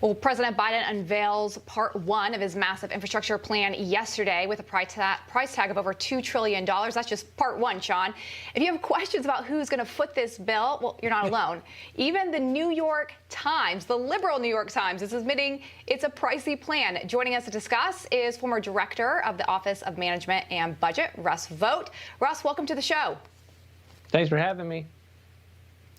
Well, President Biden unveils part one of his massive infrastructure plan yesterday with a price tag of over $2 trillion. That's just part one, Sean. If you have questions about who's going to foot this bill, well, you're not alone. Even the New York Times, the liberal New York Times, is admitting it's a pricey plan. Joining us to discuss is former director of the Office of Management and Budget, Russ Vought. Russ, welcome to the show. Thanks for having me.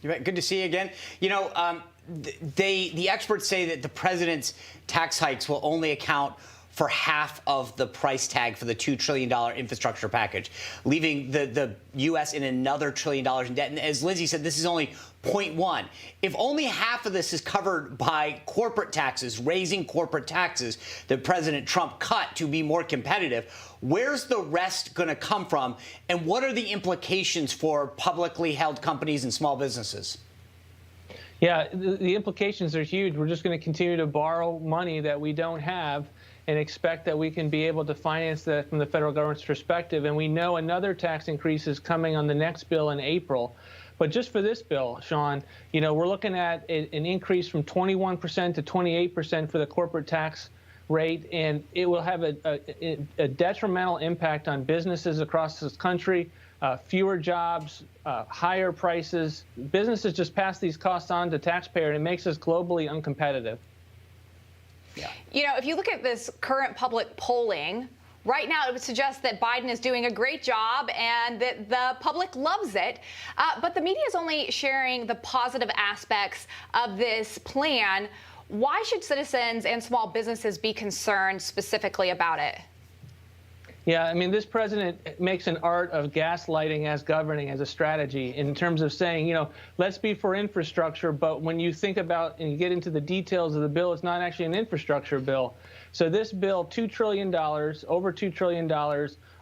Good to see you again. You know, the experts say that the president's tax hikes will only account for half of the price tag for the $2 trillion infrastructure package, leaving the U.S. in another $1 trillion in debt. And as Lindsay said, this is only 0.1. If only half of this is covered by corporate taxes, raising corporate taxes that President Trump cut to be more competitive, where's the rest going to come from? And what are the implications for publicly held companies and small businesses? Yeah, the implications are huge. We're just going to continue to borrow money that we don't have and expect that we can be able to finance that from the federal government's perspective. And we know another tax increase is coming on the next bill in April. But just for this bill, Sean, you know, we're looking at an increase from 21% to 28% for the corporate tax rate, and it will have a detrimental impact on businesses across this country. Fewer jobs, higher prices. Businesses just pass these costs on to taxpayers, and it makes us globally uncompetitive. Yeah. You know, if you look at this current public polling, right now it would suggest that Biden is doing a great job and that the public loves it. But the media is only sharing the positive aspects of this plan. Why should citizens and small businesses be concerned specifically about it? Yeah, I mean, this president makes an art of gaslighting as governing as a strategy in terms of saying, you know, let's be for infrastructure. But when you think about and you get into the details of the bill, it's not actually an infrastructure bill. So this bill, $2 trillion, over $2 trillion,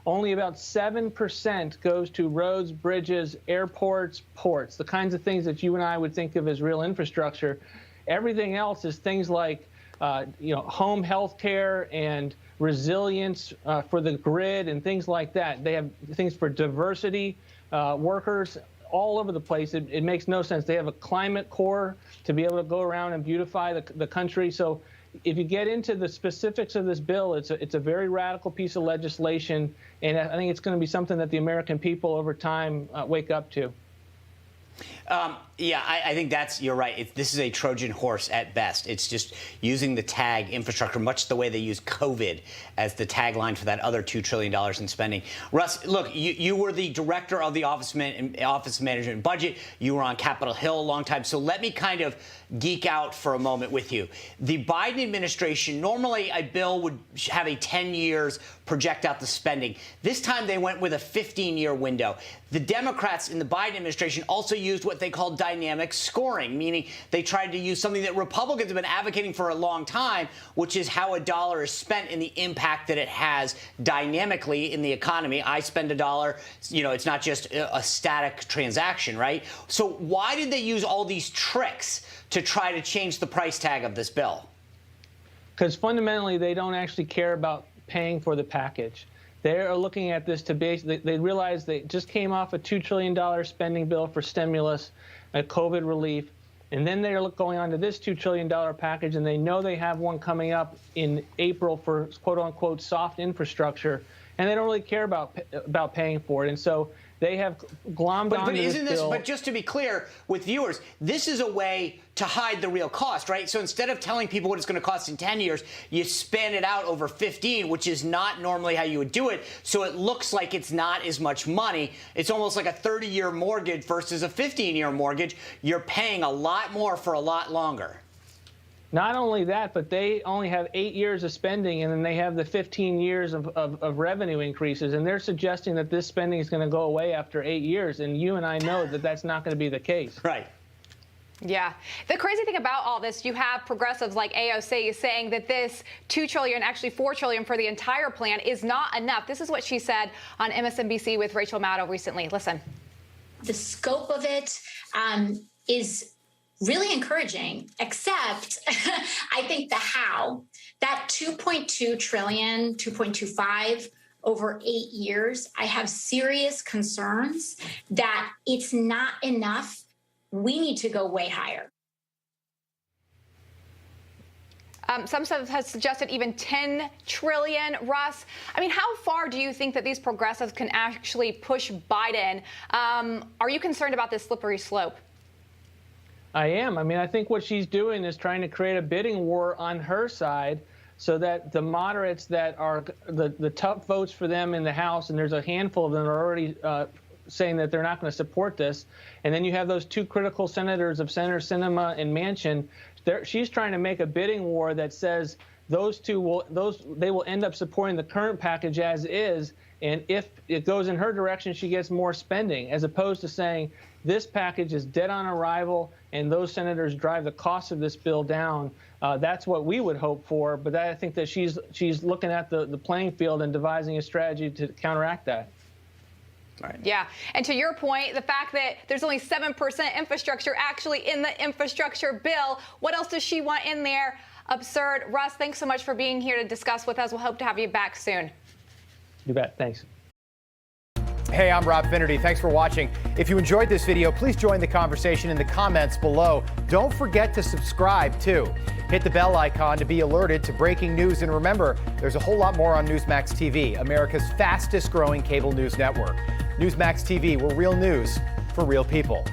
only about 7% goes to roads, bridges, airports, ports, the kinds of things that you and I would think of as real infrastructure. Everything else is things like, you know, home health care and resilience for the grid and things like that. They have things for diversity, workers all over the place. It makes no sense. They have a climate corps to be able to go around and beautify the country. So if you get into the specifics of this bill, it's a very radical piece of legislation, and I think it's going to be something that the American people over time wake up to. Yeah, I think you're right. This is a Trojan horse at best. It's just using the tag infrastructure, much the way they use COVID as the tagline for that other $2 trillion in spending. Russ, look, you were the director of the Office of Management and Budget. You were on Capitol Hill a long time. So let me kind of geek out for a moment with you. The Biden administration, normally a bill would have a 10 years project out the spending. This time they went with a 15-year window. The Democrats in the Biden administration also used what they called dynamic scoring, meaning they tried to use something that Republicans have been advocating for a long time, which is how a dollar is spent and the impact that it has dynamically in the economy. I spend a dollar, you know, it's not just a static transaction, right? So why did they use all these tricks to try to change the price tag of this bill? Because fundamentally, they don't actually care about paying for the package. They are looking at this to they realize they just came off a $2 trillion spending bill for stimulus, COVID relief, and then they're going on to this $2 trillion package, and they know they have one coming up in April for quote-unquote soft infrastructure, and they don't really care about paying for it. And so they have glommed onto this bill. But just to be clear with viewers, this is a way to hide the real cost, right? So instead of telling people what it's going to cost in 10 years, you span it out over 15, which is not normally how you would do it. So it looks like it's not as much money. It's almost like a 30-year mortgage versus a 15-year mortgage. You're paying a lot more for a lot longer. Not only that, but they only have 8 years of spending, and then they have the 15 years of revenue increases, and they're suggesting that this spending is going to go away after 8 years, and you and I know that that's not going to be the case. Right. Yeah. The crazy thing about all this, you have progressives like AOC saying that this $2 trillion, actually $4 trillion for the entire plan is not enough. This is what she said on MSNBC with Rachel Maddow recently. Listen. The scope of it is really encouraging, except I think the how, that 2.2 trillion, 2.25 over 8 years, I have serious concerns that it's not enough. We need to go way higher. Some have suggested even 10 trillion. Russ, I mean, how far do you think that these progressives can actually push Biden? Are you concerned about this slippery slope? I am. I mean, I think what she's doing is trying to create a bidding war on her side so that the moderates that are the tough votes for them in the House, and there's a handful of them are already saying that they're not going to support this. And then you have those two critical senators of Senator Sinema and Manchin. She's trying to make a bidding war that says those two will end up supporting the current package as is. And if it goes in her direction, she gets more spending, as opposed to saying this package is dead on arrival and those senators drive the cost of this bill down. That's what we would hope for. But I think that she's looking at the playing field and devising a strategy to counteract that. Right. Yeah. And to your point, the fact that there's only 7% infrastructure actually in the infrastructure bill, what else does she want in there? Absurd. Russ, thanks so much for being here to discuss with us. We'll hope to have you back soon. You bet. Thanks. Hey, I'm Rob Finnerty. Thanks for watching. If you enjoyed this video, please join the conversation in the comments below. Don't forget to subscribe, too. Hit the bell icon to be alerted to breaking news. And remember, there's a whole lot more on Newsmax TV, America's fastest growing cable news network. Newsmax TV, we're real news for real people.